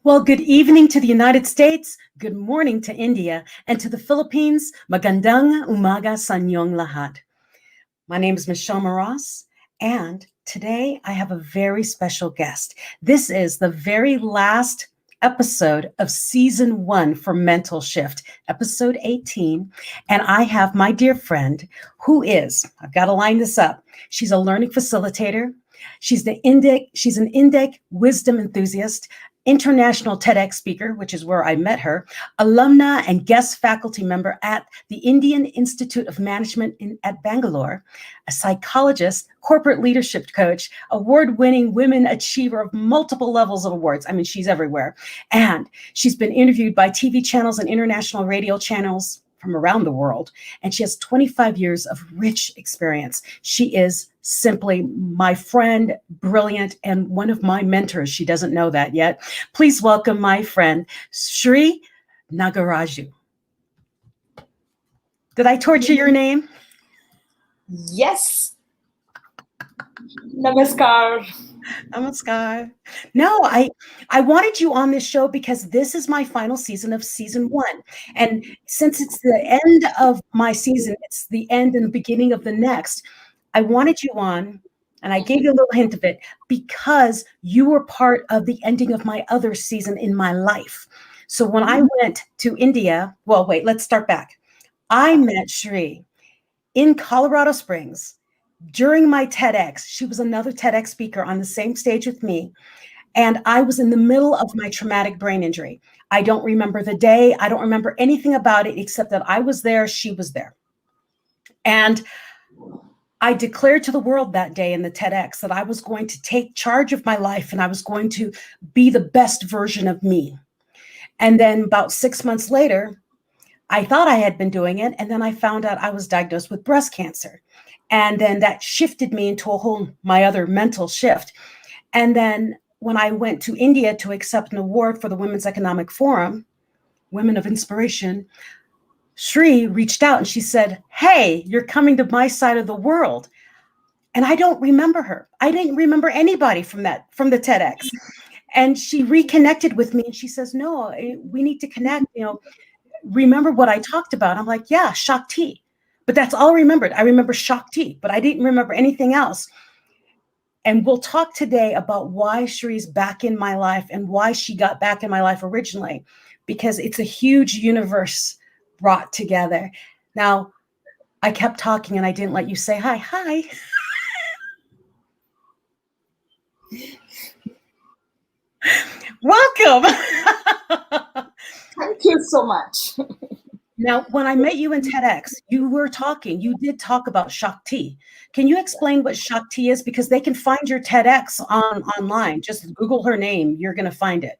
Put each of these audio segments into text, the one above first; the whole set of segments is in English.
Well, good evening to the United States, good morning to India, and to the Philippines, magandang umaga sa inyong lahat. My name is Michelle Mras, and today I have a very special guest. This is the very last episode of season 1 for Mental Shift, episode 18, and I have my dear friend who is, I've got to line this up, she's a learning facilitator, she's an Indic wisdom enthusiast, international TEDx speaker, which is where I met her, alumna and guest faculty member at the Indian Institute of Management at Bangalore, a psychologist, corporate leadership coach, award-winning women achiever of multiple levels of awards. I mean, she's everywhere. And she's been interviewed by TV channels and international radio channels from around the world. And she has 25 years of rich experience. She is simply my friend, brilliant, and one of my mentors. She doesn't know that yet. Please welcome my friend, Srividya Nagaraju. Did I torture your name? Yes. Namaskar. Namaskar. No, I wanted you on this show because this is my final season of season 1. And since it's the end of my season, it's the end and the beginning of the next, I wanted you on, and I gave you a little hint of it, because you were part of the ending of my other season in my life. So when I went to India, well, wait, let's start back. I met Sri in Colorado Springs during my TEDx. She was another TEDx speaker on the same stage with me. And I was in the middle of my traumatic brain injury. I don't remember the day. I don't remember anything about it except that I was there, she was there. And I declared to the world that day in the TEDx that I was going to take charge of my life and I was going to be the best version of me. And then about 6 months later, I thought I had been doing it. And then I found out I was diagnosed with breast cancer. And then that shifted me into my other mental shift. And then when I went to India to accept an award for the Women's Economic Forum, Women of Inspiration, Sri reached out and she said, "Hey, you're coming to my side of the world." And I don't remember her. I didn't remember anybody from the TEDx. And she reconnected with me and she says, "No, we need to connect, remember what I talked about?" I'm like, "Yeah, Shakti." But that's all I remembered. I remember Shakti, but I didn't remember anything else. And we'll talk today about why Shri's back in my life and why she got back in my life originally, because it's a huge universe brought together. Now, I kept talking and I didn't let you say hi. Hi. Welcome. Thank you so much. Now, when I met you in TEDx, you did talk about Shakti. Can you explain what Shakti is? Because they can find your TEDx online. Just Google her name. You're going to find it.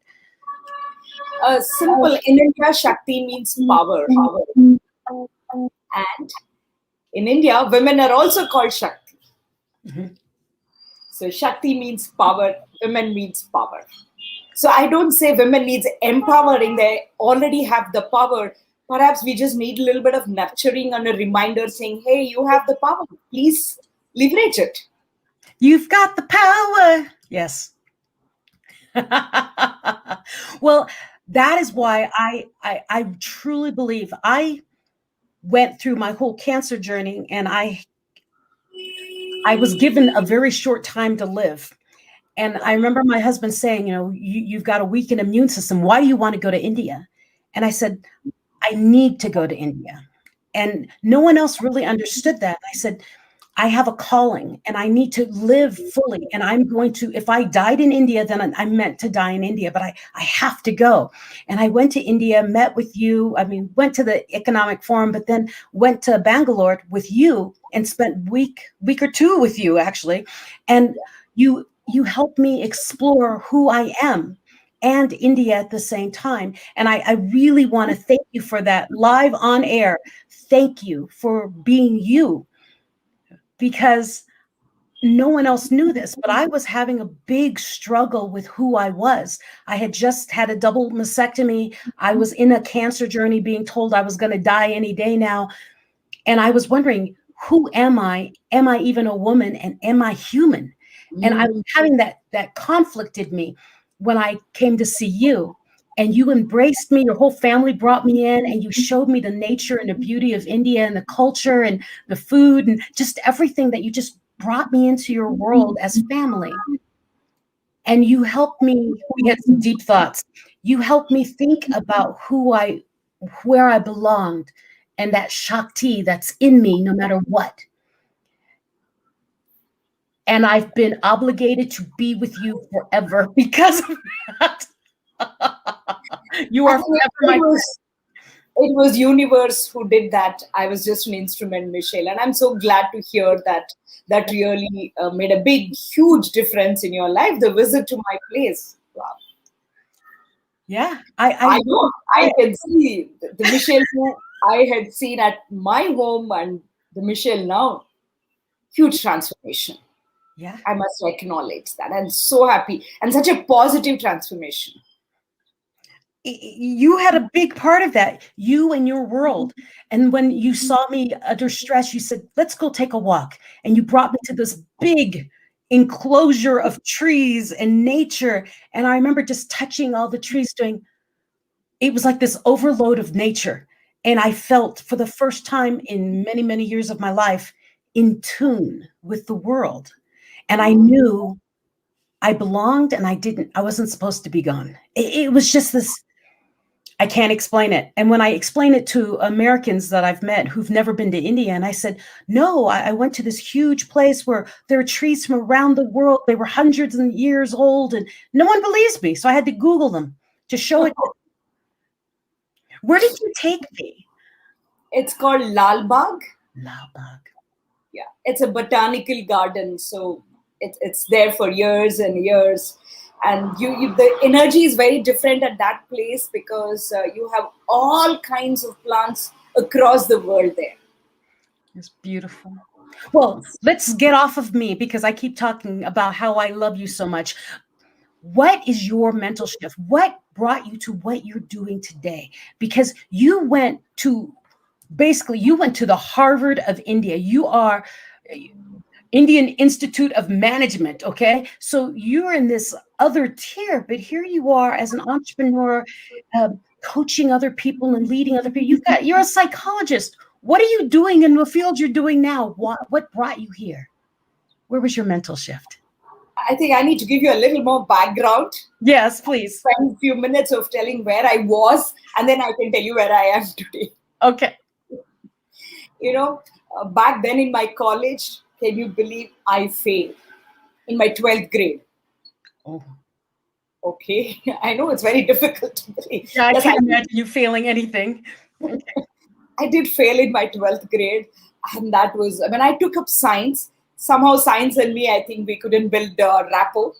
Simple. In India, Shakti means power. And in India, women are also called Shakti. Mm-hmm. So Shakti means power. Women means power. So I don't say women needs empowering. They already have the power. Perhaps we just need a little bit of nurturing and a reminder saying, "Hey, you have the power. Please leverage it." You've got the power. Yes. Well, that is why I truly believe I went through my whole cancer journey and I was given a very short time to live. And I remember my husband saying, you've got a weakened immune system. Why do you want to go to India? And I said, I need to go to India. And no one else really understood that. I said, I have a calling and I need to live fully. And I'm going to, if I died in India, then I'm meant to die in India, but I have to go. And I went to India, met with you. Went to the Economic Forum, but then went to Bangalore with you and spent week or two with you actually. And you helped me explore who I am and India at the same time. And I really want to thank you for that live on air. Thank you for being you, because no one else knew this, but I was having a big struggle with who I was. I had just had a double mastectomy. I was in a cancer journey being told I was going to die any day now. And I was wondering, who am I? Am I even a woman? And am I human? And I was having that conflict in me. when I came to see you. And you embraced me, your whole family brought me in, and you showed me the nature and the beauty of India and the culture and the food and just everything that you just brought me into your world as family. And you helped me, we had some deep thoughts. You helped me think about where I belonged and that Shakti that's in me no matter what. And I've been obligated to be with you forever because of that. You I are think forever my friend. it was universe who did that. I was just an instrument, Michelle, and I'm so glad to hear that that really made a big, huge difference in your life. The visit to my place. Wow. Yeah, I know. I can see the Michelle who I had seen at my home and the Michelle now. Huge transformation. yeah. I must acknowledge that. I'm so happy and such a positive transformation. You had a big part of that, you and your world. And when you saw me under stress, you said, let's go take a walk. And you brought me to this big enclosure of trees and nature. And I remember just touching all the trees, doing, it was like this overload of nature. And I felt for the first time in many, many years of my life in tune with the world. And I knew I belonged and I wasn't supposed to be gone. It was just this, I can't explain it. And when I explain it to Americans that I've met who've never been to India, and I said, no, I went to this huge place where there are trees from around the world. They were hundreds of years old, and no one believes me. So I had to Google them to show it. Where did you take me? It's called Lal Bagh. Lal Bagh. Yeah, it's a botanical garden, so it's there for years and years. And the energy is very different at that place because you have all kinds of plants across the world there. It's beautiful. Well, let's get off of me because I keep talking about how I love you so much. What is your mental shift? What brought you to what you're doing today? Because you went to the Harvard of India. You are Indian Institute of Management. Okay. So you're in this other tier, but here you are as an entrepreneur, coaching other people and leading other people. You're a psychologist. What are you doing in the field you're doing now? What brought you here? Where was your mental shift? I think I need to give you a little more background. Yes, please. Spend a few minutes of telling where I was, and then I can tell you where I am today. Okay. Back then in my college, can you believe I failed in my 12th grade? Oh. Okay. I know it's very difficult to believe. Yeah, I can't imagine you failing anything. Okay. I did fail in my 12th grade. And that was when I took up science. Somehow science and me, I think we couldn't build rapport.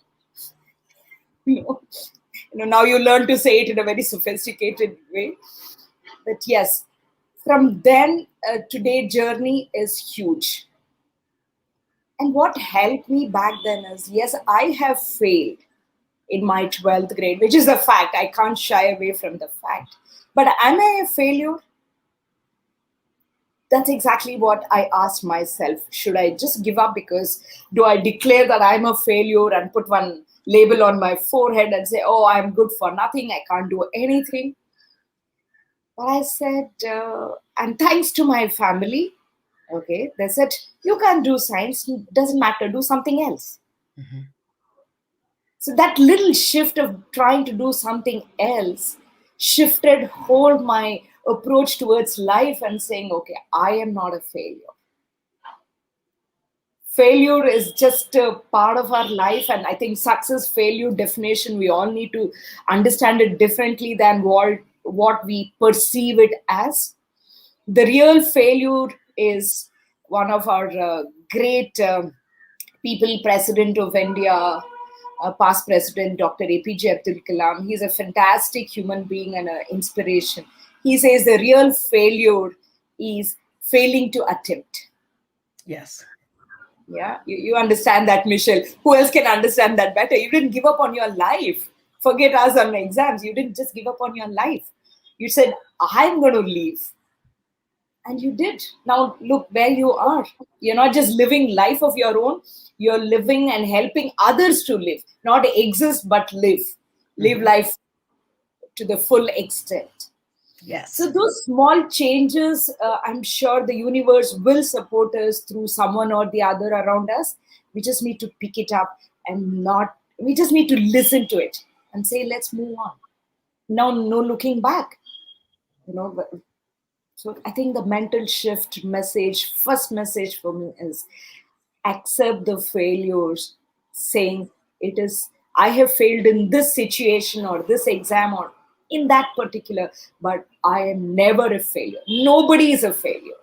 Now you learn to say it in a very sophisticated way. But yes, from then, today's journey is huge. And what helped me back then is, yes, I have failed in my 12th grade, which is a fact. I can't shy away from the fact. But am I a failure? That's exactly what I asked myself. Should I just give up because do I declare that I'm a failure and put one label on my forehead and say, oh, I'm good for nothing, I can't do anything? But I said, and thanks to my family, okay, they said, you can't do science, doesn't matter, do something else. Mm-hmm. So that little shift of trying to do something else shifted whole my approach towards life and saying, okay, I am not a failure. Failure is just a part of our life. And I think success, failure definition, we all need to understand it differently than what we perceive it as. The real failure is one of our great people, President of India, past President Dr. APJ Abdul Kalam. He's a fantastic human being and an inspiration. He says the real failure is failing to attempt. Yes. Yeah, you understand that, Michelle. Who else can understand that better? You didn't give up on your life. Forget us on exams. You didn't just give up on your life. You said, I'm going to leave. And you did. Now look where you are. You're not just living life of your own. You're living and helping others to live. Not exist, but live. live life to the full extent. Yes. So those small changes, I'm sure the universe will support us through someone or the other around us. We just need to pick it up and we just need to listen to it and say, let's move on. Now, no looking back. So I think the mental shift first message for me is accept the failures, saying I have failed in this situation or this exam or in that particular, but I am never a failure. Nobody is a failure.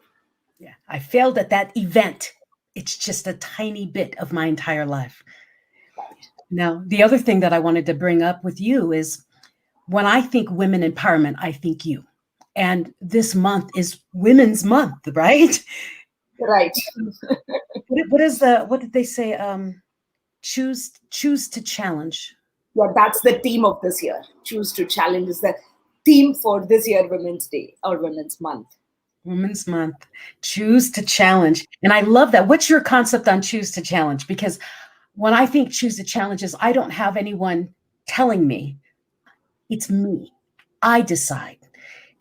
Yeah, I failed at that event. It's just a tiny bit of my entire life. Right. Now, the other thing that I wanted to bring up with you is when I think women empowerment, I think you. And this month is Women's Month, right? Right. What did they say? Choose to challenge. Yeah, that's the theme of this year. Choose to challenge is the theme for this year, Women's Day or Women's Month. Women's Month. Choose to challenge. And I love that. What's your concept on choose to challenge? Because when I think choose to challenge is I don't have anyone telling me. It's me. I decide.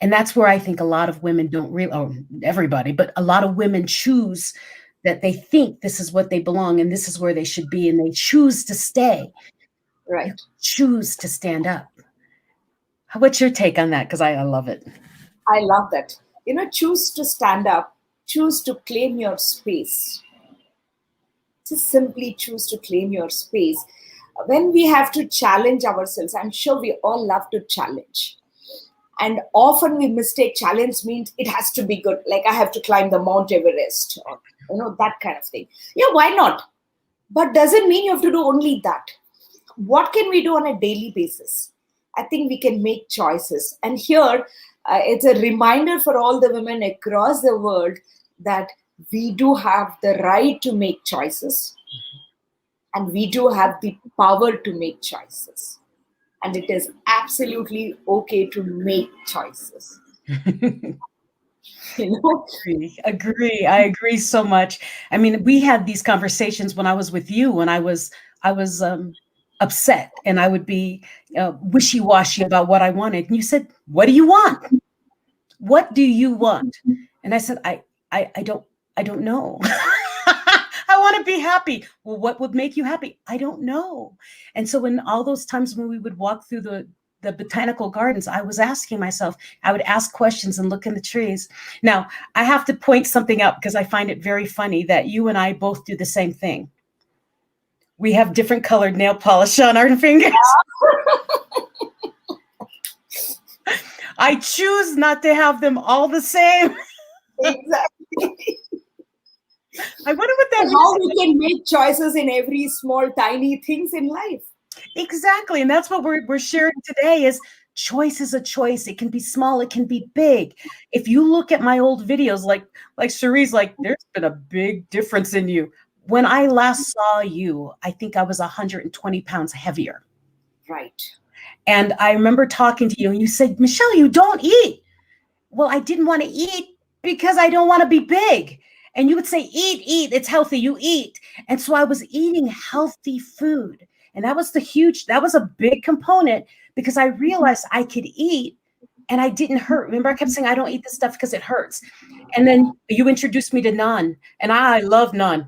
And that's where I think a lot of women don't everybody, but a lot of women choose that they think this is what they belong and this is where they should be. And they choose to stay. Right. You choose to stand up. What's your take on that? Because I love it. I love that. Choose to stand up, choose to claim your space. Just simply choose to claim your space. When we have to challenge ourselves, I'm sure we all love to challenge. And often we mistake challenge means it has to be good. Like I have to climb the Mount Everest or, that kind of thing. Yeah, why not? But doesn't mean you have to do only that. What can we do on a daily basis? I think we can make choices. And here, it's a reminder for all the women across the world that we do have the right to make choices. And we do have the power to make choices. And it is absolutely okay to make choices. Agree. I agree so much. I mean, we had these conversations when I was with you, when I was upset and I would be wishy-washy about what I wanted. And you said, what do you want? What do you want? And I said, I don't know. I want to be happy. Well, what would make you happy? I don't know. And so when all those times when we would walk through the botanical gardens, I was asking myself, I would ask questions and look in the trees. Now, I have to point something out because I find it very funny that you and I both do the same thing. We have different colored nail polish on our fingers. I choose not to have them all the same. Exactly. I wonder what that how we can make choices in every small, tiny things in life. Exactly. And that's what we're sharing today is choice is a choice. It can be small, it can be big. If you look at my old videos, like Cherie's like, there's been a big difference in you. When I last saw you, I think I was 120 pounds heavier. Right. And I remember talking to you and you said, Michelle, you don't eat. Well, I didn't want to eat because I don't want to be big. And you would say, eat, it's healthy, you eat. And so I was eating healthy food. And that was a big component because I realized I could eat and I didn't hurt. Remember, I kept saying, I don't eat this stuff because it hurts. And then you introduced me to naan, and I love naan.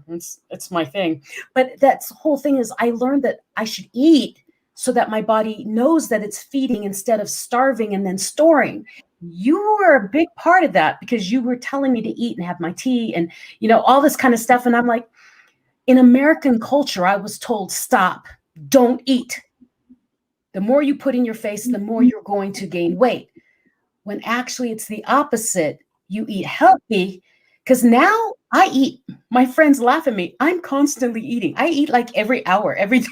It's my thing. But that's the whole thing is I learned that I should eat so that my body knows that it's feeding instead of starving and then storing. You were a big part of that because you were telling me to eat and have my tea and, all this kind of stuff. And I'm like, in American culture, I was told, stop, don't eat. The more you put in your face, the more you're going to gain weight. When actually it's the opposite. You eat healthy because now I eat. My friends laugh at me. I'm constantly eating. I eat like every hour, every day.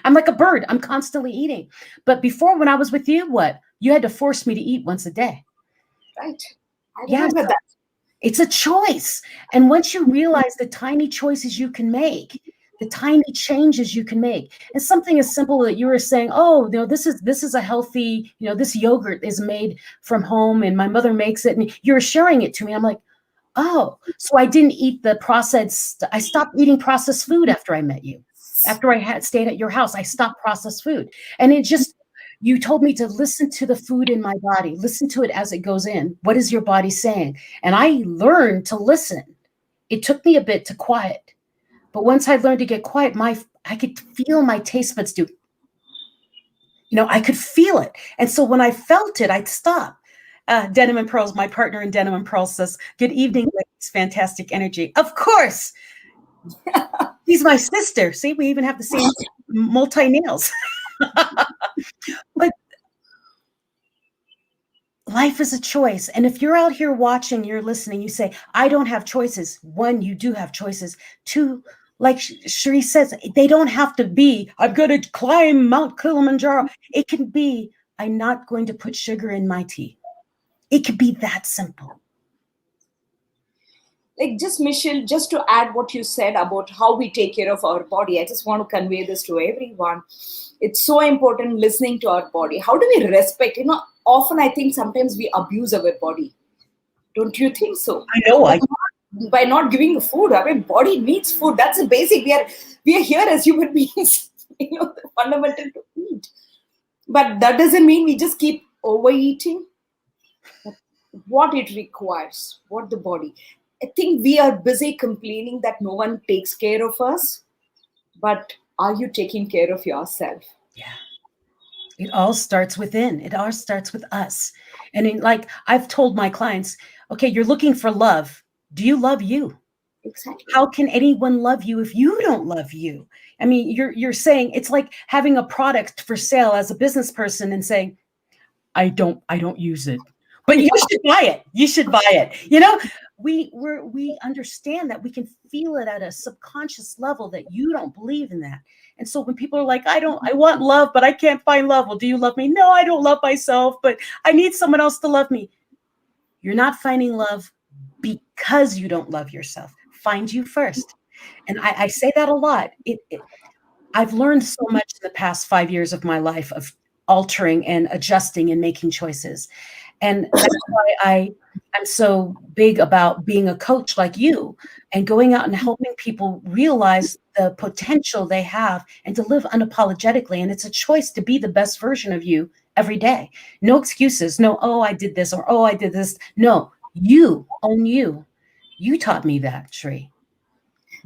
I'm like a bird. I'm constantly eating. But before, when I was with you, you had to force me to eat once a day. Right. I remember that. It's a choice. And once you realize the tiny choices you can make, the tiny changes you can make, and something as simple that you were saying, this is a healthy, this yogurt is made from home and my mother makes it, and you're sharing it to me. I'm like, oh, so I didn't eat I stopped eating processed food after I met you. After I had stayed at your house, I stopped processed food. And it just, you told me to listen to the food in my body, listen to it as it goes in. What is your body saying? And I learned to listen. It took me a bit to quiet. But once I learned to get quiet, I could feel my taste buds do. I could feel it. And so when I felt it, I'd stop. Denim and Pearls, my partner in Denim and Pearls says, "Good evening, ladies, fantastic energy." Of course. She's my sister. See, we even have the same multi-nails. But life is a choice. And if you're out here watching, you're listening, you say, I don't have choices. One, you do have choices. Two, like Sri says, they don't have to be, I'm going to climb Mount Kilimanjaro. It can be, I'm not going to put sugar in my tea. It could be that simple. Like, just Michelle, just to add what you said about how we take care of our body, I just want to convey this to everyone. It's so important listening to our body. How do we respect? Often I think sometimes we abuse our body. Don't you think so? I know. By not giving food, our body needs food. That's a basic. We are here as human beings, the fundamental to eat. But that doesn't mean we just keep overeating. What it requires, what the body. I think we are busy complaining that no one takes care of us. But are you taking care of yourself? Yeah. It all starts within. It all starts with us. And like I've told my clients, okay, you're looking for love. Do you love you? Exactly. How can anyone love you if you don't love you? I mean, you're saying it's like having a product for sale as a business person and saying, I don't use it. But you should buy it. You should buy it. We understand that we can feel it at a subconscious level that you don't believe in that. And so when people are like, I want love, but I can't find love. Well, do you love me? No, I don't love myself, but I need someone else to love me. You're not finding love because you don't love yourself. Find you first. And I say that a lot. I've learned so much in the past 5 years of my life of altering and adjusting and making choices. And that's why I'm so big about being a coach like you and going out and helping people realize the potential they have and to live unapologetically. And it's a choice to be the best version of you every day. No excuses. No, oh, I did this or, oh, I did this. No, you own you. You taught me that, Sri.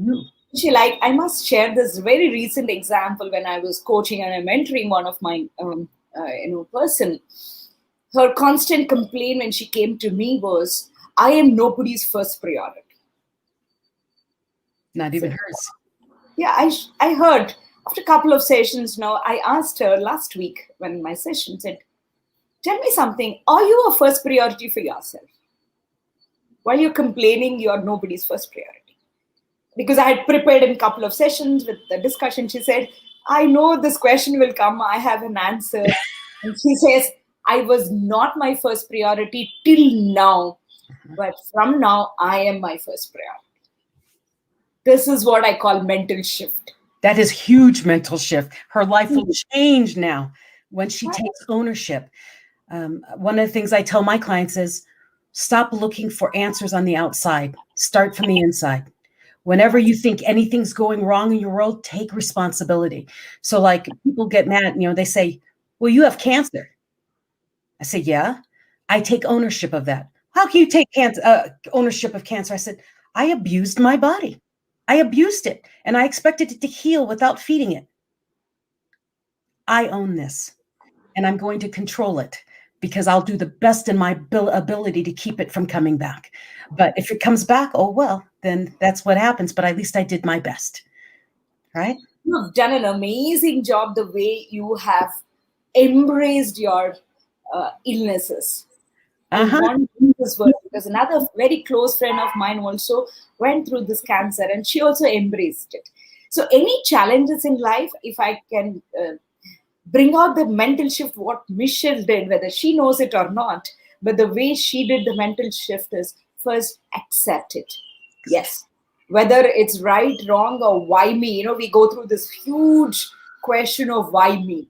I must share this very recent example when I was coaching and mentoring one of my person. Her constant complaint when she came to me was, I am nobody's first priority. Not even hers. Yeah, I heard after a couple of sessions now, I asked her last week when my session said, tell me something, are you a first priority for yourself? While you're complaining, you're nobody's first priority. Because I had prepared in a couple of sessions with the discussion, she said, I know this question will come, I have an answer. And she says, I was not my first priority till now, but from now, I am my first priority. This is what I call mental shift. That is huge mental shift. Her life will change now when she takes ownership. One of the things I tell my clients is stop looking for answers on the outside. Start from the inside. Whenever you think anything's going wrong in your world, take responsibility. So like people get mad, they say, well, you have cancer. I say, yeah, I take ownership of that. How can you take ownership of cancer? I said, I abused my body. I abused it and I expected it to heal without feeding it. I own this and I'm going to control it because I'll do the best in my ability to keep it from coming back. But if it comes back, oh, well, then that's what happens. But at least I did my best, right? You've done an amazing job the way you have embraced your illnesses. I want to use this word because another very close friend of mine also went through this cancer and she also embraced it. So any challenges in life, if I can bring out the mental shift, what Michelle did, whether she knows it or not, but the way she did the mental shift is first accept it. Yes. Whether it's right, wrong, or why me, we go through this huge question of why me.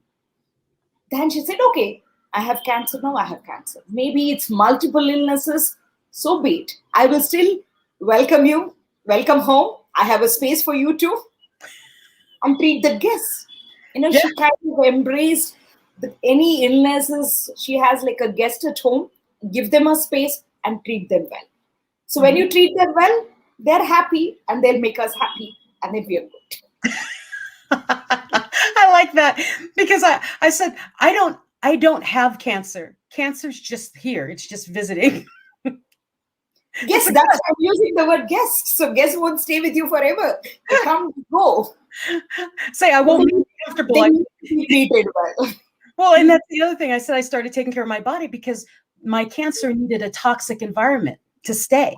Then she said, okay, I have cancer now, I have cancer. Maybe it's multiple illnesses, so be it. I will still welcome you, welcome home. I have a space for you too. and treat the guests. Yeah. She kind of embraced any illnesses. She has like a guest at home, give them a space and treat them well. So when you treat them well, they're happy and they'll make us happy and then we are good. I like that because I said, I don't have cancer. Cancer's just here. It's just visiting. Yes, that's why I'm using the word guest. So guests won't stay with you forever. They come and go. Say, I won't be comfortable. They need to be treated well. Well, and that's the other thing. I said I started taking care of my body because my cancer needed a toxic environment to stay.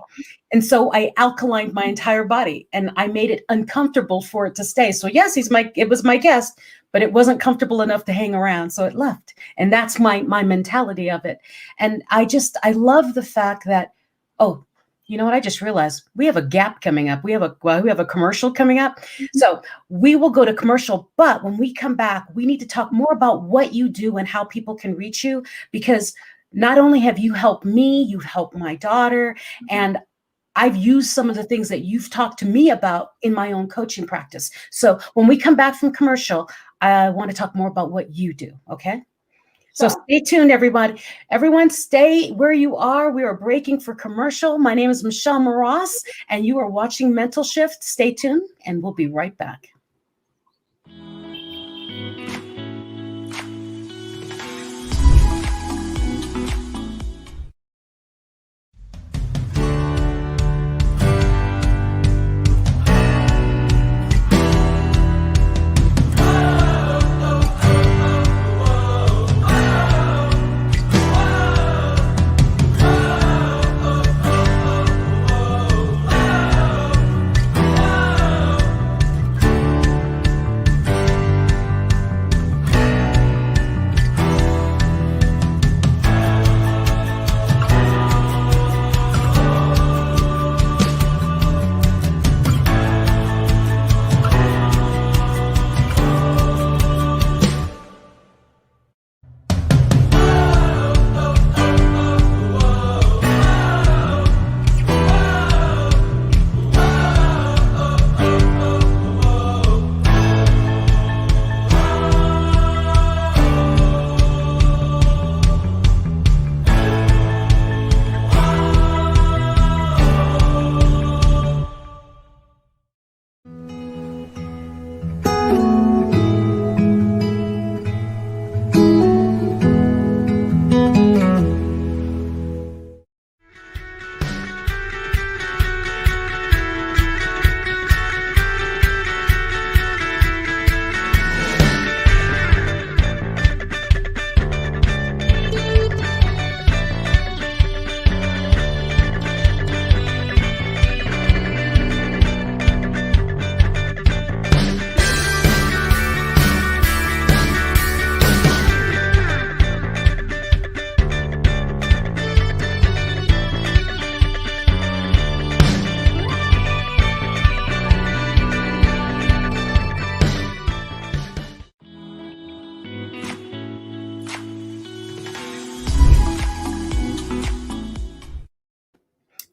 And so I alkalined my entire body and I made it uncomfortable for it to stay. So yes, it was my guest, but it wasn't comfortable enough to hang around. So it left. And that's my mentality of it. And I love the fact that, oh, you know what? I just realized we have a gap coming up. We have a commercial coming up. So we will go to commercial, but when we come back, we need to talk more about what you do and how people can reach you, because not only have you helped me, you've helped my daughter, and I've used some of the things that you've talked to me about in my own coaching practice. So when we come back from commercial, I want to talk more about what you do. Okay. So stay tuned, everybody. Everyone stay where you are. We are breaking for commercial. My name is Michelle Mras, and you are watching Mental Shift. Stay tuned, and we'll be right back.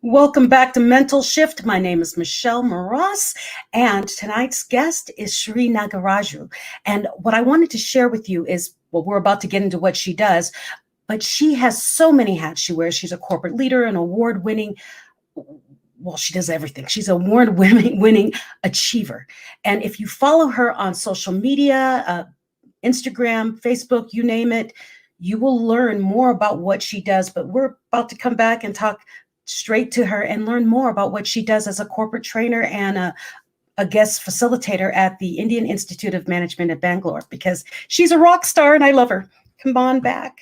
Welcome back to Mental Shift. My name is Michelle Mras, and tonight's guest is Srividya Nagaraju. And what I wanted to share with you is, well, we're about to get into what she does, but she has so many hats she wears. She's a corporate leader, an award-winning, well, she does everything. She's an award-winning achiever. And if you follow her on social media, Instagram, Facebook, you name it, you will learn more about what she does. But we're about to come back and talk straight to her and learn more about what she does as a corporate trainer and a guest facilitator at the Indian Institute of Management at Bangalore, because she's a rock star and I love her. Come on back.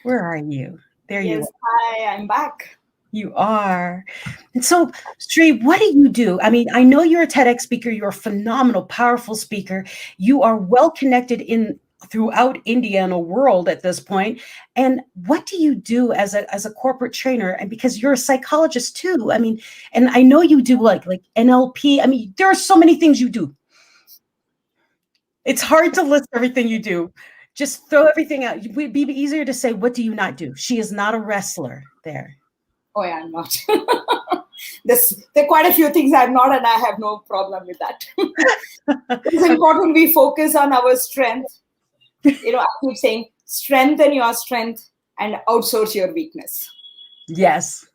Where are you? There you are. Yes, hi, I'm back. You are. And so, Sri, what do you do? I mean, I know you're a TEDx speaker. You're a phenomenal, powerful speaker. You are well connected throughout India and the world at this point. And what do you do as a corporate trainer? And because you're a psychologist too, I mean, and I know you do like NLP. I mean, there are so many things you do. It's hard to list everything you do. Just throw everything out. It would be easier to say, what do you not do? She is not a wrestler there. Oh, yeah, I'm not. There are quite a few things I'm not, and I have no problem with that. It's important we focus on our strength. I keep saying strengthen your strength and outsource your weakness. Yes,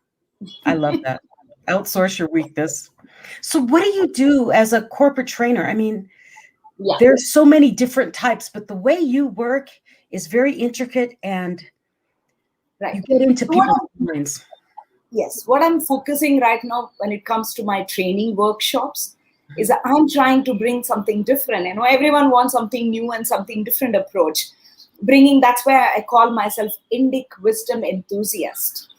I love that. Outsource your weakness. So what do you do as a corporate trainer? I mean, there's so many different types, but the way you work is very intricate, and you get into people's minds. Yes, what I'm focusing right now when it comes to my training workshops is that I'm trying to bring something different. Everyone wants something new and something different approach. That's why I call myself Indic wisdom enthusiast.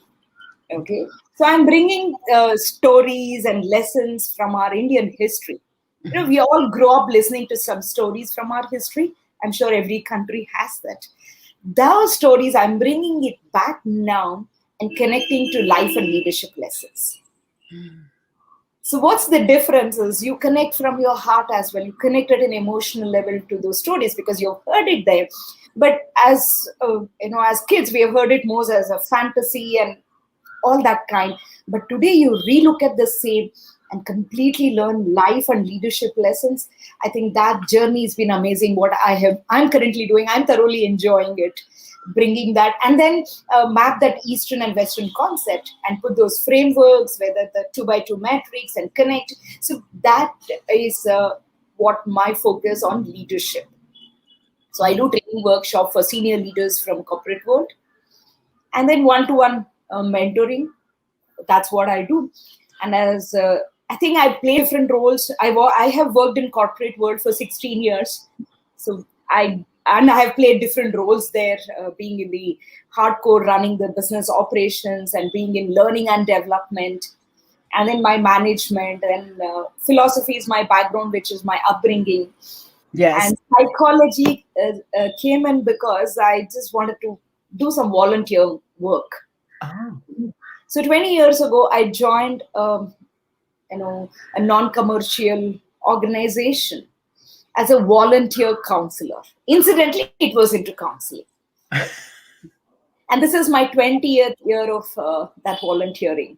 Okay, so I'm bringing stories and lessons from our Indian history. We all grow up listening to some stories from our history. I'm sure every country has that. Those stories, I'm bringing it back now and connecting to life and leadership lessons. So what's the difference is you connect from your heart as well. You connect at an emotional level to those stories because you've heard it there. But as as kids, we have heard it more as a fantasy and all that kind. But today you relook at the same and completely learn life and leadership lessons. I think that journey has been amazing. What I'm currently doing, I'm thoroughly enjoying it, bringing that, and then map that Eastern and Western concept and put those frameworks, whether the 2x2 matrix, and connect. So that is what my focus on leadership. So I do training workshop for senior leaders from corporate world, and then one-to-one mentoring. That's what I do. And as I think I play different roles. I have worked in corporate world for 16 years. So I have played different roles there, being in the hardcore running the business operations and being in learning and development, and then my management and philosophy is my background, which is my upbringing. Yes. And psychology came in because I just wanted to do some volunteer work. So 20 years ago, I joined a non-commercial organization as a volunteer counselor. Incidentally, it was into counseling. And this is my 20th year of that volunteering.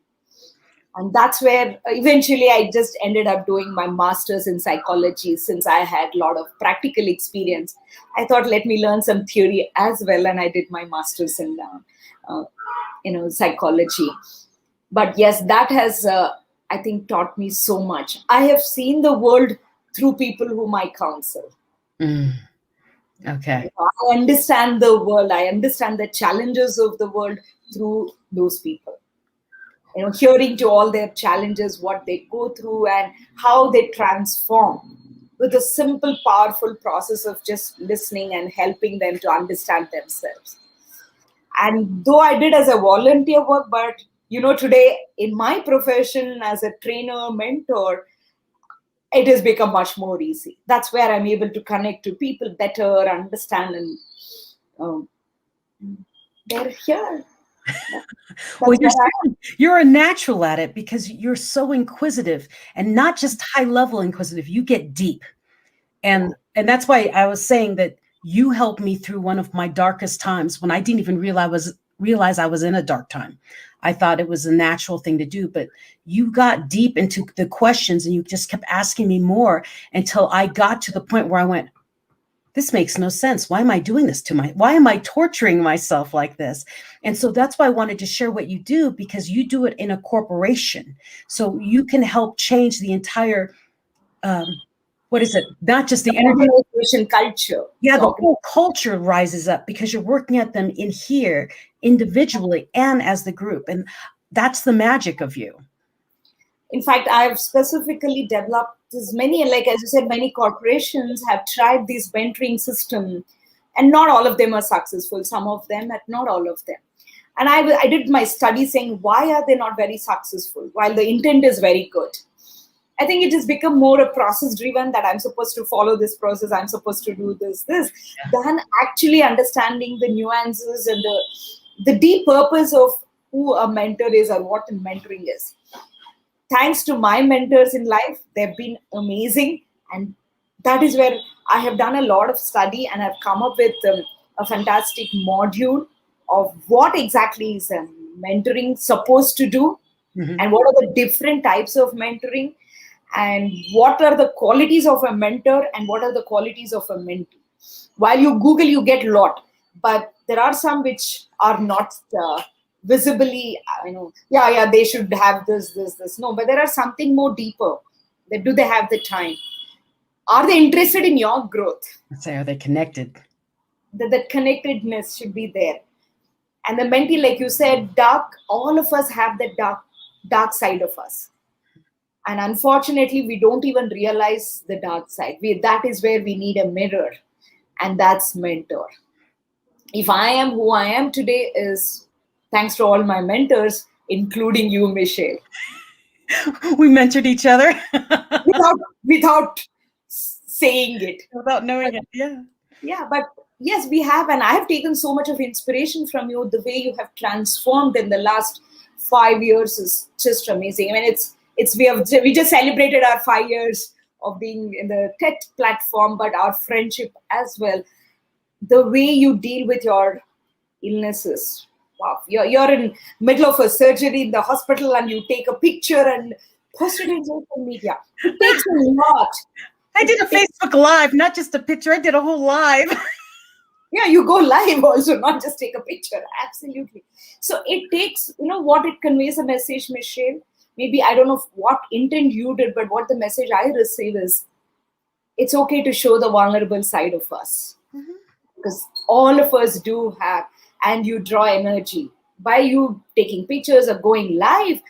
And that's where eventually I just ended up doing my master's in psychology. Since I had a lot of practical experience, I thought, let me learn some theory as well. And I did my master's in psychology. But yes, that has, I think, taught me so much. I have seen the world through people whom I counsel. Okay. I understand the world. I understand the challenges of the world through those people. Hearing to all their challenges, what they go through and how they transform with a simple, powerful process of just listening and helping them to understand themselves. And though I did as a volunteer work, but today in my profession as a trainer, mentor, it has become much more easy. That's where I'm able to connect to people better, understand, and they're here. Well, you're a natural at it because you're so inquisitive, and not just high level inquisitive. You get deep, and that's why I was saying that you helped me through one of my darkest times when I didn't even realize I was in a dark time. I thought it was a natural thing to do, but you got deep into the questions and you just kept asking me more until I got to the point where I went, this makes no sense. Why am I doing this why am I torturing myself like this? And so that's why I wanted to share what you do, because you do it in a corporation. So you can help change the entire, what is it? Not just the organization culture. Yeah, the whole culture rises up because you're working at them in here individually and as the group. And that's the magic of you. In fact, I've specifically developed as you said, many corporations have tried this mentoring system, and not all of them are successful. Some of them, but not all of them. And I did my study saying, why are they not very successful? While the intent is very good. I think it has become more a process driven, that I'm supposed to follow this process, I'm supposed to do this, than actually understanding the nuances and the deep purpose of who a mentor is or what a mentoring is. Thanks to my mentors in life, they've been amazing. And that is where I have done a lot of study and I've come up with a fantastic module of what exactly is mentoring supposed to do Mhm. and what are the different types of mentoring, and what are the qualities of a mentor and what are the qualities of a mentee. While you Google, you get a lot, but there are some which are not visibly, yeah, they should have this. No, but there are something more deeper. That do they have the time? Are they interested in your growth? Say, are they connected? That connectedness should be there. And the mentee, like you said, dark, all of us have that dark side of us. And unfortunately, we don't even realize the dark side. That is where we need a mirror, and that's mentor. If I am who I am today is thanks to all my mentors, including you, Michelle. We mentored each other Without saying it. without knowing But, it. Yeah. yeah, but yes, we have, and I have taken so much of inspiration from you. The way you have transformed in the last 5 years is just amazing. I mean, we just celebrated our 5 years of being in the tech platform, but our friendship as well. The way you deal with your illnesses. Wow, you're in middle of a surgery in the hospital and you take a picture and post it in social media. It takes a lot. I did a Facebook Live, not just a picture. I did a whole live. Yeah, you go live also, not just take a picture. Absolutely. So it takes, what it conveys a message, Michelle. Maybe I don't know what intent you did, but what the message I receive is it's okay to show the vulnerable side of us. Mhm. Because all of us do have, and you draw energy by you taking pictures or going live.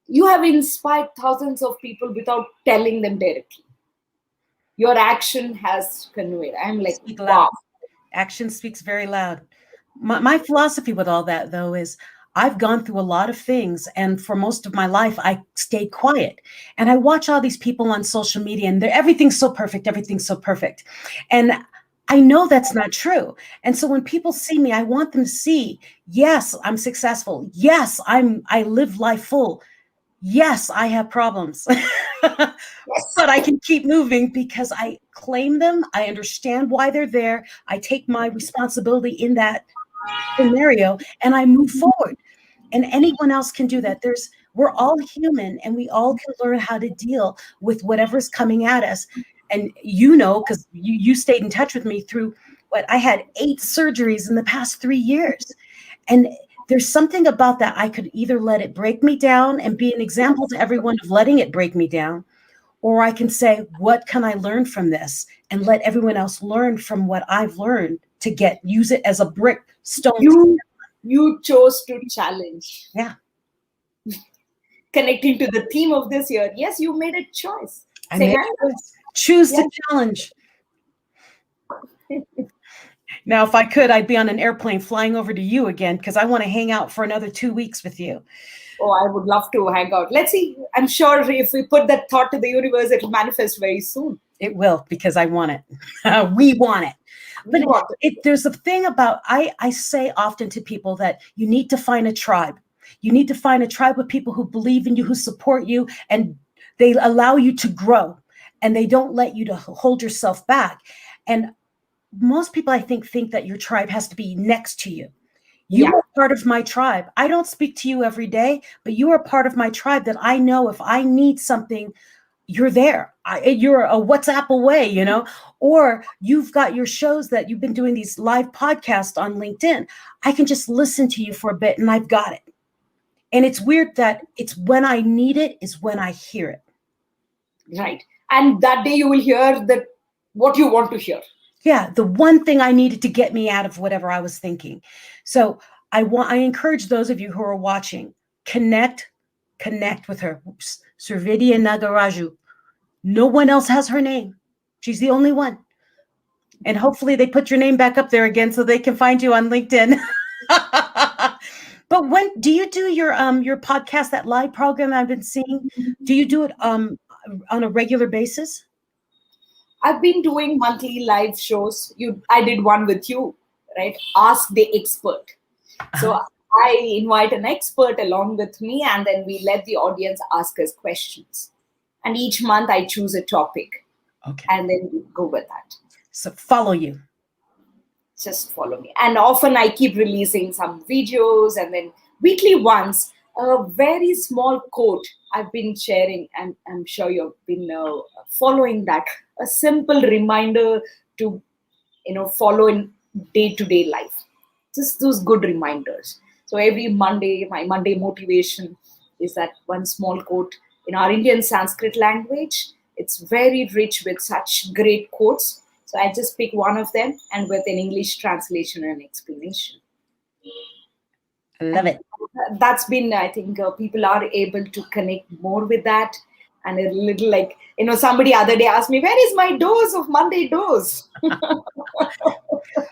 You have inspired thousands of people without telling them directly. Your action has conveyed. I'm like, Speak wow. loud. Action speaks very loud. My philosophy with all that, though, is I've gone through a lot of things. And for most of my life, I stayed quiet. And I watch all these people on social media and everything's so perfect. Everything's so perfect. And I know that's not true. And so when people see me, I want them to see, yes, I'm successful. Yes, I live life full. Yes, I have problems. But I can keep moving because I claim them. I understand why they're there. I take my responsibility in that scenario and I move forward. And anyone else can do that. We're all human and we all can learn how to deal with whatever's coming at us. And because you stayed in touch with me through I had 8 surgeries in the past 3 years. And there's something about that. I could either let it break me down and be an example to everyone of letting it break me down, or I can say, what can I learn from this? And let everyone else learn from what I've learned to use it as a brick stone. You chose to challenge. Yeah. Connecting to the theme of this year. Yes, you made a choice. I made a choice. Choose to challenge. Now, if I could, I'd be on an airplane flying over to you again because I want to hang out for another 2 weeks with you. Oh, I would love to hang out. Let's see. I'm sure if we put that thought to the universe, it will manifest very soon. It will, because I want it. We want it. But there's a thing about, I say often to people that you need to find a tribe. You need to find a tribe of people who believe in you, who support you, and they allow you to grow, and they don't let you to hold yourself back. And most people, I think that your tribe has to be next to you. You are part of my tribe. I don't speak to you every day, but you are part of my tribe that I know if I need something, you're there. You're a WhatsApp away, or you've got your shows that you've been doing these live podcasts on LinkedIn. I can just listen to you for a bit and I've got it. And it's weird that it's when I need it is when I hear it. Right. And that day you will hear what you want to hear. Yeah, the one thing I needed to get me out of whatever I was thinking. So I encourage those of you who are watching, connect with her. Srividya Nagaraju. No one else has her name. She's the only one. And hopefully they put your name back up there again so they can find you on LinkedIn. But when do you do your podcast, that live program I've been seeing? Do you do it on a regular basis? I've been doing monthly live shows. I did one with you, right? Ask the expert. So I invite an expert along with me, and then we let the audience ask us questions. And each month I choose a topic. Okay. And then we go with that. So follow you. Just follow me. And often I keep releasing some videos, and then weekly once a very small quote I've been sharing, and I'm sure you've been following that. A simple reminder to follow in day-to-day life. Just those good reminders. So every Monday, my Monday motivation is that one small quote in our Indian Sanskrit language. It's very rich with such great quotes. So I just pick one of them and with an English translation and explanation. I love it. That's been, I think, people are able to connect more with that. And a little like, somebody other day asked me, where is my dose of Monday dose?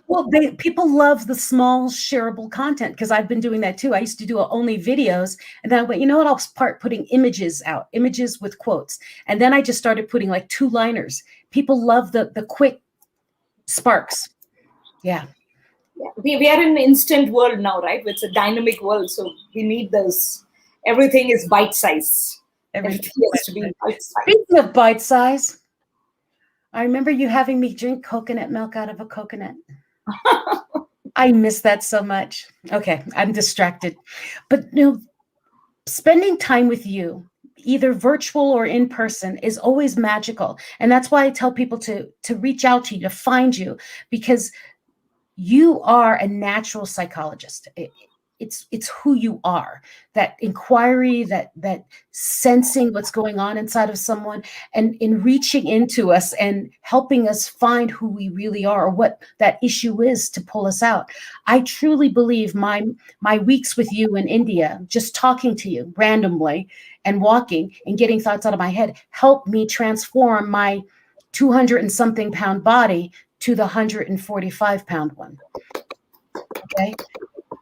Well, people love the small shareable content, because I've been doing that too. I used to do only videos, and then I went, you know what? I'll start putting images out, images with quotes. And then I just started putting like 2-liners. People love the quick sparks. Yeah. Yeah. We are in an instant world now, right? It's a dynamic world. So we need those. Everything is bite size. Everything has to be bite size. Speaking of bite size, I remember you having me drink coconut milk out of a coconut. I miss that so much. Okay, I'm distracted. But spending time with you, either virtual or in person, is always magical. And that's why I tell people to reach out to you, to find you, because you are a natural psychologist. It's who you are. That inquiry, that sensing what's going on inside of someone, and in reaching into us and helping us find who we really are, or what that issue is, to pull us out. I truly believe my weeks with you in India, just talking to you randomly and walking and getting thoughts out of my head, helped me transform my 200 and something pound body to the 145-pound one. Okay?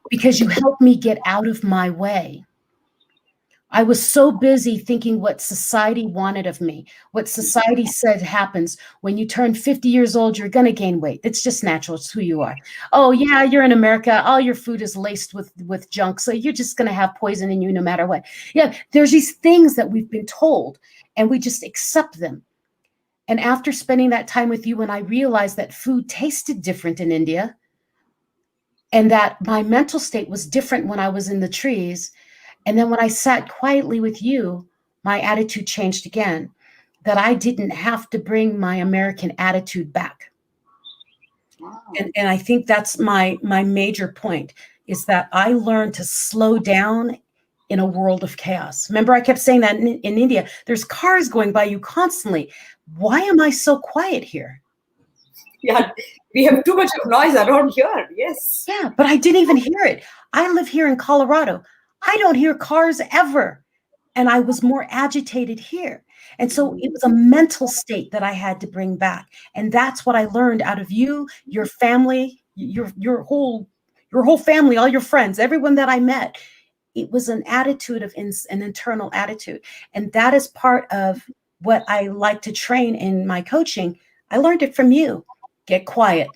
Because you helped me get out of my way. I was so busy thinking what society wanted of me, what society said happens. When you turn 50 years old, you're going to gain weight. It's just natural. It's who you are. Oh, yeah, you're in America. All your food is laced with junk, so you're just going to have poison in you no matter what. Yeah, there's these things that we've been told, and we just accept them. And after spending that time with you, when I realized that food tasted different in India, and that my mental state was different when I was in the trees, and then when I sat quietly with you, my attitude changed again, that I didn't have to bring my American attitude back. Wow. And I think that's my major point, is that I learned to slow down in a world of chaos. Remember, I kept saying that in India, there's cars going by you constantly. Why am I so quiet here? Yeah, we have too much of noise around here. Yes. Yeah, but I didn't even hear it. I live here in Colorado. I don't hear cars ever. And I was more agitated here. And so it was a mental state that I had to bring back. And that's what I learned out of you, your family, your whole family, all your friends, everyone that I met. It was an attitude of an internal attitude. And that is part of what I like to train in my coaching. I learned it from you. Get quiet,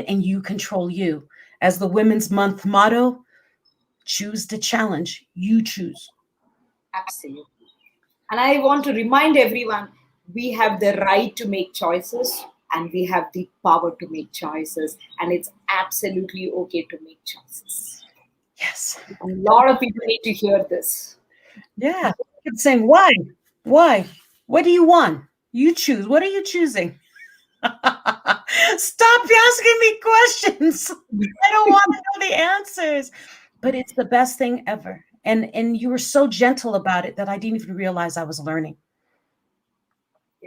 and you control you. As the Women's Month motto, choose the challenge. You choose. Absolutely. And I want to remind everyone, we have the right to make choices, and we have the power to make choices. And it's absolutely okay to make choices. Yes. A lot of people need to hear this. Yeah. It's saying, why? Why? What do you want? You choose. What are you choosing? Stop asking me questions. I don't want to know the answers. But it's the best thing ever. And you were so gentle about it that I didn't even realize I was learning.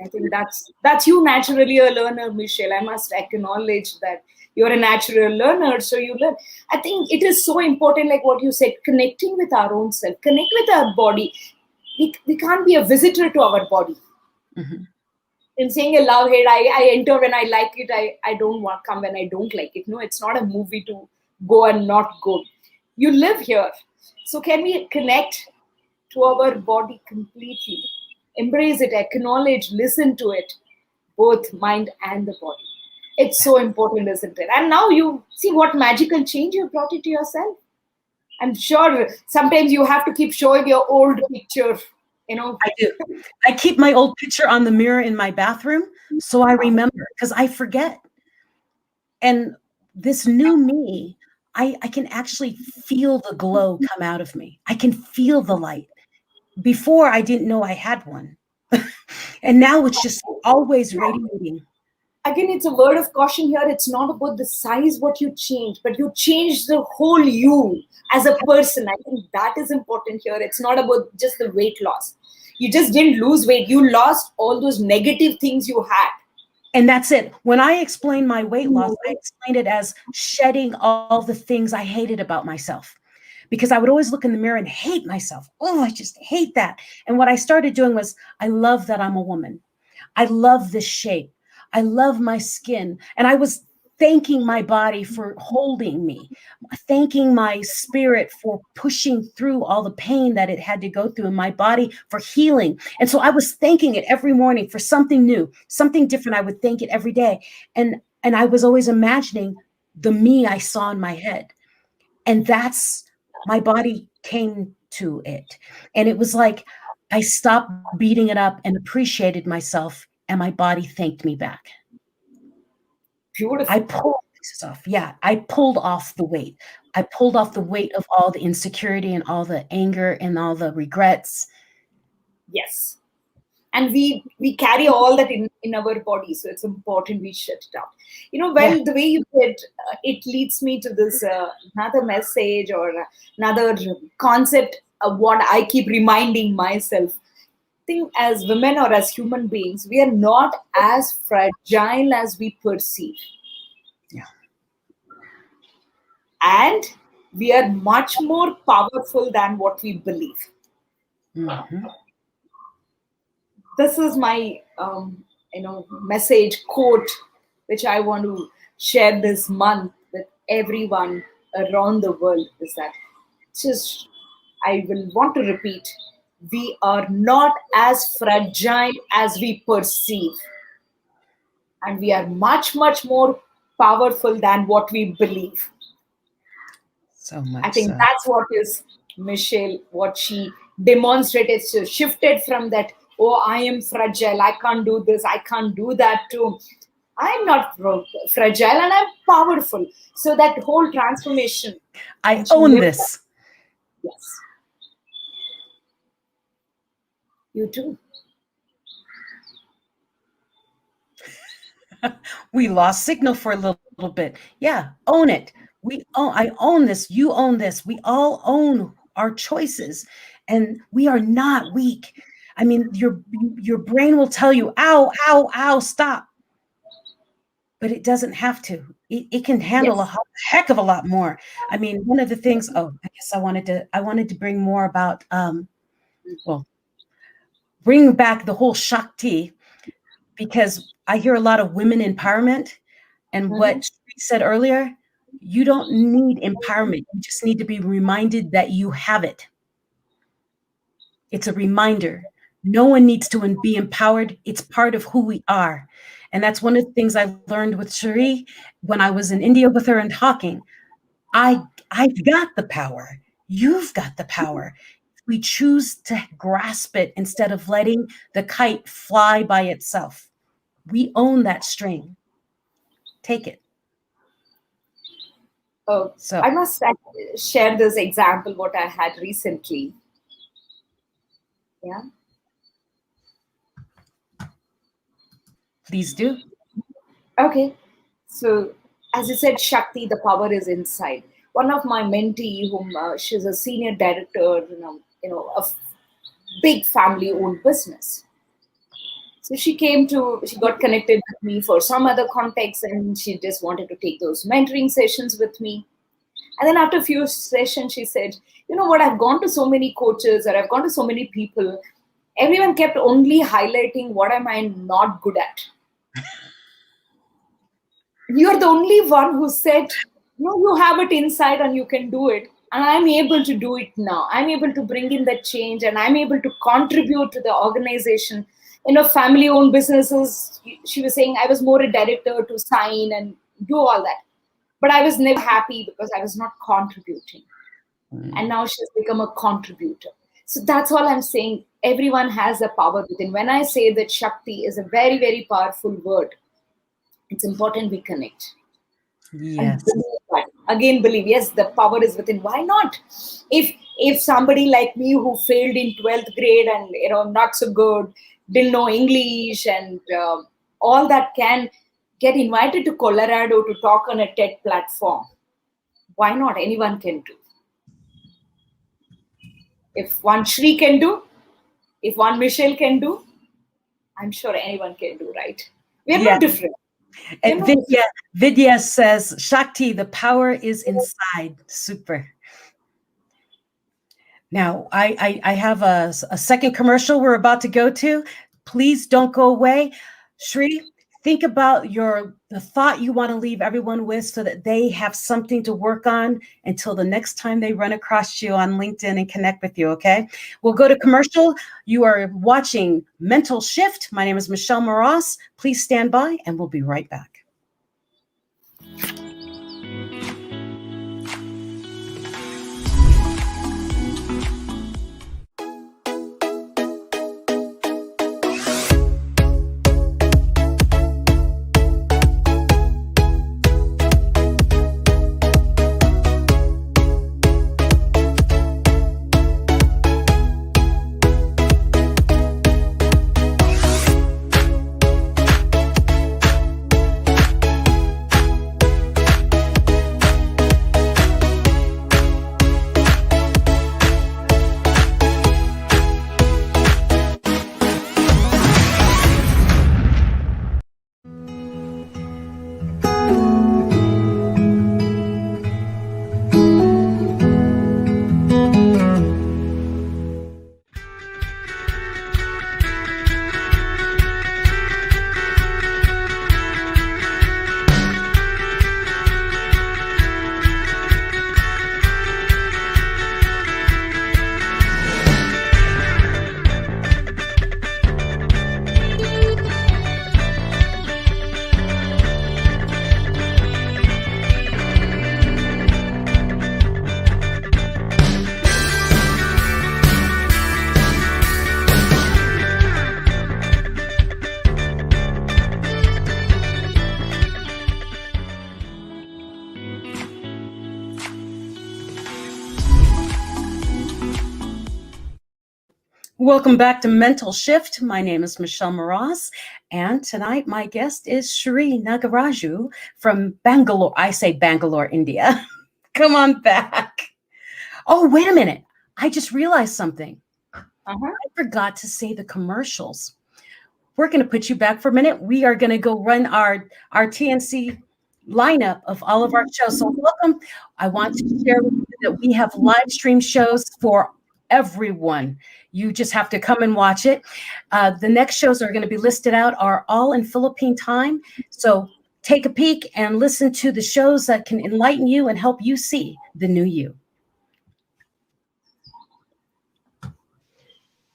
I think that's you, naturally a learner, Michelle. I must acknowledge that you're a natural learner, so you learn. I think it is so important, like what you said, connecting with our own self, connect with our body. We can't be a visitor to our body. Mm-hmm. In saying a love hate, I enter when I like it, I don't want to come when I don't like it. No, it's not a movie to go and not go. You live here. So can we connect to our body completely? Embrace it, acknowledge, listen to it, both mind and the body. It's so important, isn't it? And now you see what magical change you brought it to yourself. I'm sure sometimes you have to keep showing your old picture. I do. I keep my old picture on the mirror in my bathroom, so I remember, because I forget. And this new me, I can actually feel the glow come out of me. I can feel the light. Before, I didn't know I had one. And now it's just always radiating. Again, it's a word of caution here. It's not about the size what you change, but you change the whole you as a person. I think that is important here. It's not about just the weight loss. You just didn't lose weight. You lost all those negative things you had. And that's it. When I explain my weight loss, I explain it as shedding all the things I hated about myself. Because I would always look in the mirror and hate myself. Oh, I just hate that. And what I started doing was, I love that I'm a woman. I love this shape. I love my skin. And I was thanking my body for holding me, thanking my spirit for pushing through all the pain that it had to go through, in my body for healing. And so I was thanking it every morning for something new, something different. I would thank it every day. And I was always imagining the me I saw in my head. And that's, my body came to it. And it was like I stopped beating it up and appreciated myself, and my body thanked me back. Beautiful. I pulled pieces off. Yeah, I pulled off the weight. I pulled off the weight of all the insecurity and all the anger and all the regrets. Yes. And we carry all that in our body, so it's important we shut it out. Well, the way you said, it leads me to this another message or another concept of what I keep reminding myself. I think as women or as human beings, we are not as fragile as we perceive. Yeah. And we are much more powerful than what we believe. Mm-hmm. This is my message quote, which I want to share this month with everyone around the world, is that I will want to repeat, we are not as fragile as we perceive, and we are much more powerful than what we believe. So much. I think that's what is Michelle, what she demonstrated. She shifted from that, oh, I am fragile, I can't do this, I can't do that, to I'm not fragile and I'm powerful. So that whole transformation. I own this. Yes. You too. We lost signal for a little bit. Yeah, own it. I own this. You own this. We all own our choices, and we are not weak. I mean, your brain will tell you, ow, ow, ow, stop. But it doesn't have to. It can handle a heck of a lot more. I mean, one of the things, I guess I wanted to bring more about, bring back the whole Shakti, because I hear a lot of women empowerment, and what Sri said earlier, you don't need empowerment. You just need to be reminded that you have it. It's a reminder. No one needs to be empowered. It's part of who we are. And that's one of the things I learned with Sri when I was in India with her and talking. I've got the power. You've got the power. We choose to grasp it instead of letting the kite fly by itself. We own that string. Take it. So I must share this example what I had recently. Yeah. Please do. Okay. So as you said, Shakti, the power is inside. One of my mentee, whom she's a senior director, a big family-owned business. So she got connected with me for some other context, and she just wanted to take those mentoring sessions with me. And then after a few sessions, she said, you know what, I've gone to so many coaches, or I've gone to so many people. Everyone kept only highlighting what am I not good at. You're the only one who said, no, you have it inside and you can do it. And I'm able to do it now. I'm able to bring in that change, and I'm able to contribute to the organization. Family-owned businesses, she was saying I was more a director to sign and do all that. But I was never happy because I was not contributing. And now she's become a contributor. So that's all I'm saying. Everyone has a power within. When I say that Shakti is a very, very powerful word, it's important we connect. Yes. again believe, yes, the power is within. Why not? If somebody like me who failed in 12th grade and not so good, didn't know English and all that, can get invited to Colorado to talk on a TED platform, why not? Anyone can do. If one Shri can do, if one Michelle can do, I'm sure anyone can do, right? We're Yeah. not different. And Vidya says, Shakti, the power is inside. Super. Now, I have a second commercial we're about to go to. Please don't go away. Shri, think about the thought you want to leave everyone with so that they have something to work on until the next time they run across you on LinkedIn and connect with you, okay? We'll go to commercial. You are watching Mental Shift. My name is Michelle Mras. Please stand by, and we'll be right back. Welcome back to Mental Shift. My name is Michelle Mras, and tonight my guest is Srividya Nagaraju from Bangalore. I say Bangalore, India. Come on back. Oh, wait a minute. I just realized something. I forgot to say the commercials. We're going to put you back for a minute. We are going to go run our TNC lineup of all of our shows. So welcome. I want to share with you that we have live stream shows for everyone. You just have to come and watch it. The next shows are going to be listed out are all in Philippine time. So take a peek and listen to the shows that can enlighten you and help you see the new you.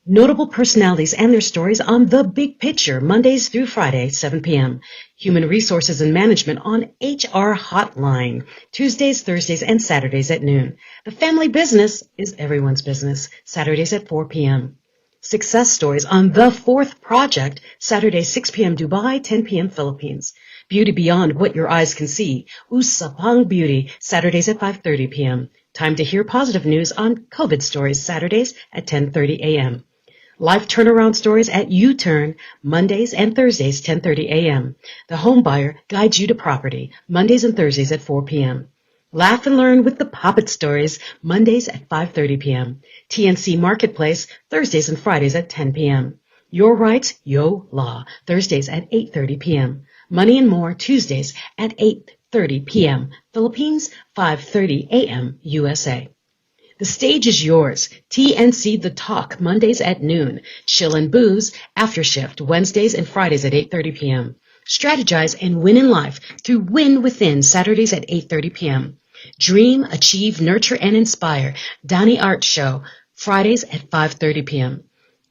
Notable personalities and their stories on The Big Picture, Mondays through Fridays, 7 p.m. Human Resources and Management on HR Hotline, Tuesdays, Thursdays, and Saturdays at noon. The Family Business is Everyone's Business, Saturdays at 4 p.m. Success Stories on The Fourth Project, Saturday, 6 p.m. Dubai, 10 p.m. Philippines. Beauty Beyond What Your Eyes Can See, Usapang Beauty, Saturdays at 5:30 p.m. Time to Hear Positive News on COVID Stories, Saturdays at 10:30 a.m. Life Turnaround Stories at U-Turn, Mondays and Thursdays, 10:30 a.m. The Home Buyer Guides You to Property, Mondays and Thursdays at 4 p.m. Laugh and Learn with the Poppet Stories, Mondays at 5:30 p.m. TNC Marketplace, Thursdays and Fridays at 10 p.m. Your Rights, Yo Law, Thursdays at 8:30 p.m. Money and More, Tuesdays at 8:30 p.m. Philippines, 5:30 a.m. USA. The stage is yours. TNC The Talk, Mondays at noon. Chill and Booze, After Shift, Wednesdays and Fridays at 8:30 p.m. Strategize and win in life through Win Within, Saturdays at 8:30 p.m. Dream, Achieve, Nurture, and Inspire, Donnie Art Show, Fridays at 5:30 p.m.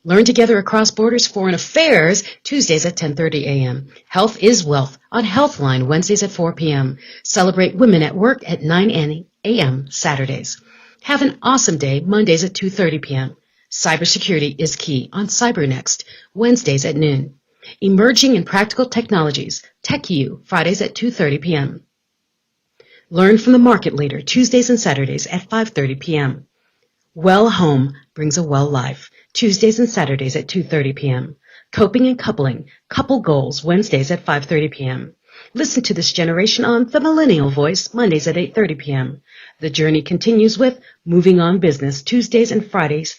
Learn Together Across Borders Foreign Affairs, Tuesdays at 10:30 a.m. Health is Wealth on Healthline, Wednesdays at 4 p.m. Celebrate Women at Work at 9 a.m. Saturdays. Have an awesome day, Mondays at 2:30 p.m. Cybersecurity is Key on CyberNext, Wednesdays at noon. Emerging in Practical Technologies, TechU, Fridays at 2:30 p.m. Learn from the market leader Tuesdays and Saturdays at 5:30 p.m. Well Home brings a well life Tuesdays and Saturdays at 2:30 p.m. Coping and Coupling, Couple Goals Wednesdays at 5:30 p.m. Listen to This Generation on The Millennial Voice Mondays at 8:30 p.m. The journey continues with Moving on Business Tuesdays and Fridays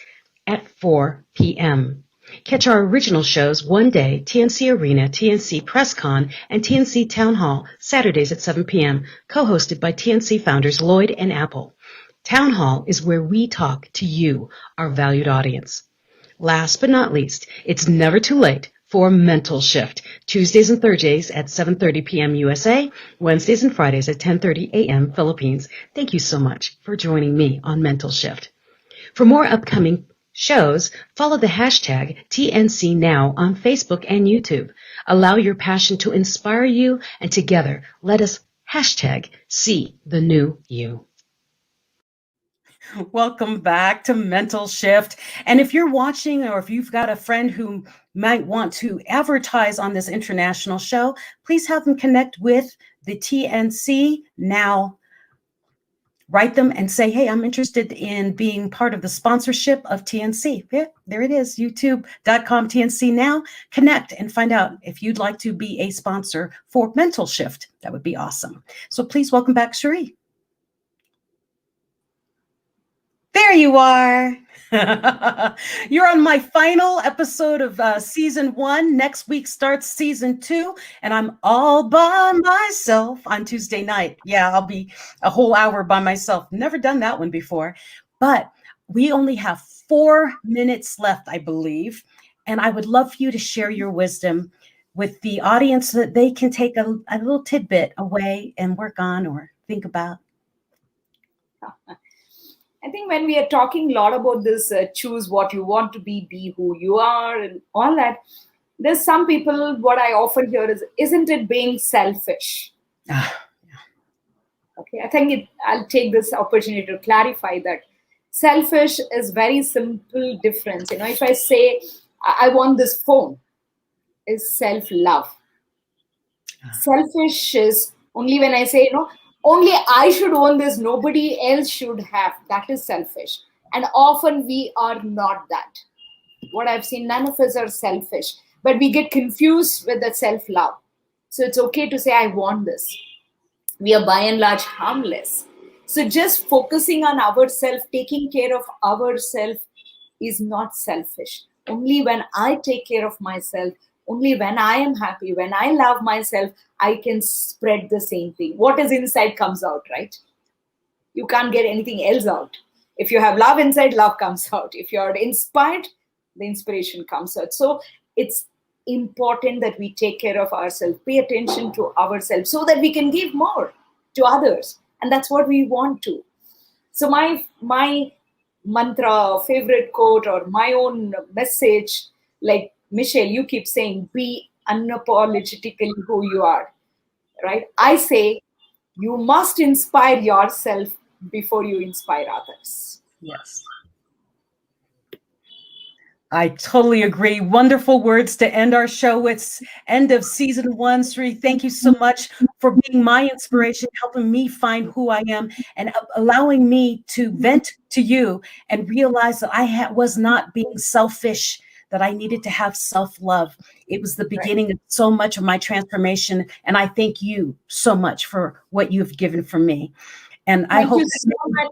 at 4 p.m. Catch our original shows One Day, TNC Arena, TNC PressCon, and TNC Town Hall Saturdays at 7 p.m., co-hosted by TNC founders Lloyd and Apple. Town Hall is where we talk to you, our valued audience. Last but not least, it's never too late for Mental Shift, Tuesdays and Thursdays at 7:30 p.m. USA, Wednesdays and Fridays at 10:30 a.m. Philippines. Thank you so much for joining me on Mental Shift. For more upcoming shows, follow the hashtag TNCNow on Facebook and YouTube. Allow your passion to inspire you, and together, let us hashtag see the new you. Welcome back to Mental Shift. And if you're watching, or if you've got a friend who might want to advertise on this international show, please have them connect with the TNC Now. Write them and say, hey, I'm interested in being part of the sponsorship of TNC. Yeah, there it is, youtube.com TNC Now. Connect and find out if you'd like to be a sponsor for Mental Shift. That would be awesome. So please welcome back, Cherie. There you are. You're on my final episode of season 1. Next week starts season 2, and I'm all by myself on Tuesday night. Yeah, I'll be a whole hour by myself. Never done that one before, but we only have 4 minutes left, I believe, and I would love for you to share your wisdom with the audience so that they can take a little tidbit away and work on or think about. I think when we are talking a lot about this, choose what you want to be who you are, and all that, there's some people, what I often hear is, isn't it being selfish? Okay, I think I'll take this opportunity to clarify that. Selfish is very simple difference. If I say, I want this phone, is self-love. Selfish is only when I say, only I should own this, nobody else should have. That is selfish. And often we are not that. What I've seen, none of us are selfish, but we get confused with the self-love. So it's okay to say, I want this. We are by and large harmless. So just focusing on ourselves, taking care of ourselves is not selfish. Only when I take care of myself, only when I am happy, when I love myself, I can spread the same thing. What is inside comes out, right? You can't get anything else out. If you have love inside, love comes out. If you're inspired, the inspiration comes out. So it's important that we take care of ourselves, pay attention to ourselves so that we can give more to others. And that's what we want to. So my mantra, favorite quote, or my own message, like Michelle, you keep saying, be unapologetically who you are, right? I say, you must inspire yourself before you inspire others. Yes. I totally agree. Wonderful words to end our show with. End of season 1. Sri, thank you so much for being my inspiration, helping me find who I am, and allowing me to vent to you and realize that I was not being selfish, that I needed to have self-love. It was the beginning of so much of my transformation. And I thank you so much for what you've given for me. And I hope you so much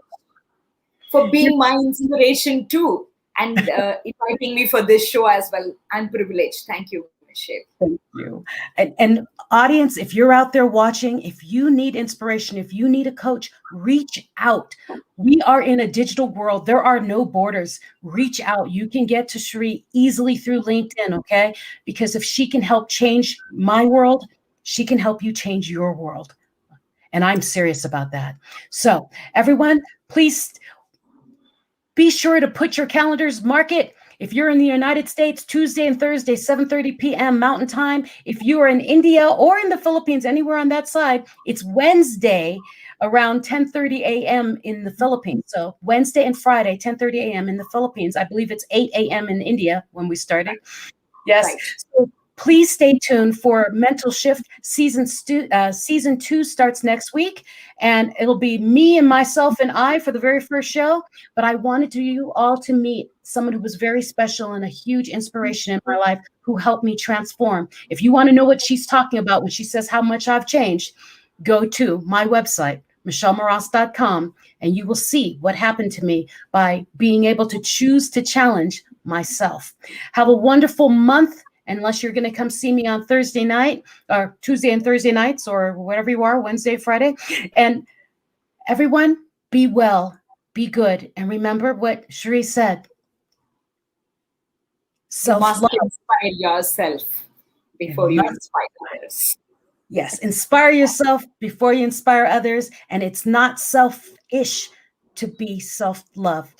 for being my inspiration too, and inviting me for this show as well. I'm privileged. Thank you, Michelle. Thank you. And audience, if you're out there watching, if you need inspiration, if you need a coach, reach out. We are in a digital world. There are no borders. Reach out. You can get to Sri easily through LinkedIn, okay? Because if she can help change my world, she can help you change your world. And I'm serious about that. So everyone, please be sure to put your calendars, mark it. If you're in the United States, Tuesday and Thursday, 7:30 p.m. Mountain Time. If you are in India or in the Philippines, anywhere on that side, it's Wednesday around 10:30 a.m. in the Philippines. So Wednesday and Friday, 10:30 a.m. in the Philippines. I believe it's 8 a.m. in India when we started. Yes. Right. So Please stay tuned for Mental Shift. Season 2 starts next week, and it'll be me and myself and I for the very first show. But I wanted you all to meet someone who was very special and a huge inspiration in my life, who helped me transform. If you want to know what she's talking about when she says how much I've changed, go to my website, michellemras.com, and you will see what happened to me by being able to choose to challenge myself. Have a wonderful month. Unless you're going to come see me on Thursday night or Tuesday and Thursday nights or whatever you are, Wednesday, Friday. And everyone, be well, be good. And remember what Cherie said. Self-love. You must inspire yourself before you inspire others. Yes, inspire yourself before you inspire others. And it's not selfish to be self-loved.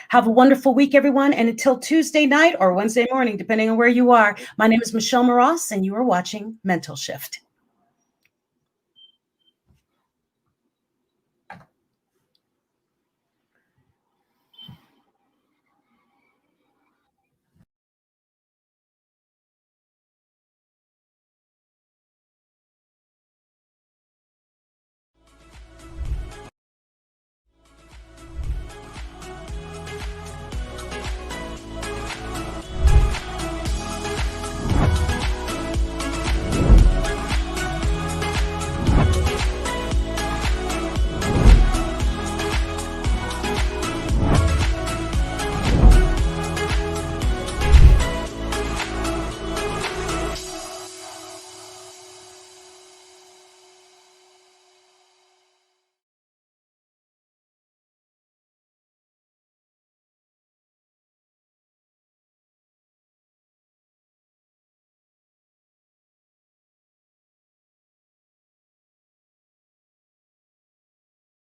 Have a wonderful week, everyone. And until Tuesday night or Wednesday morning, depending on where you are, my name is Michelle Mras, and you are watching Mental Shift.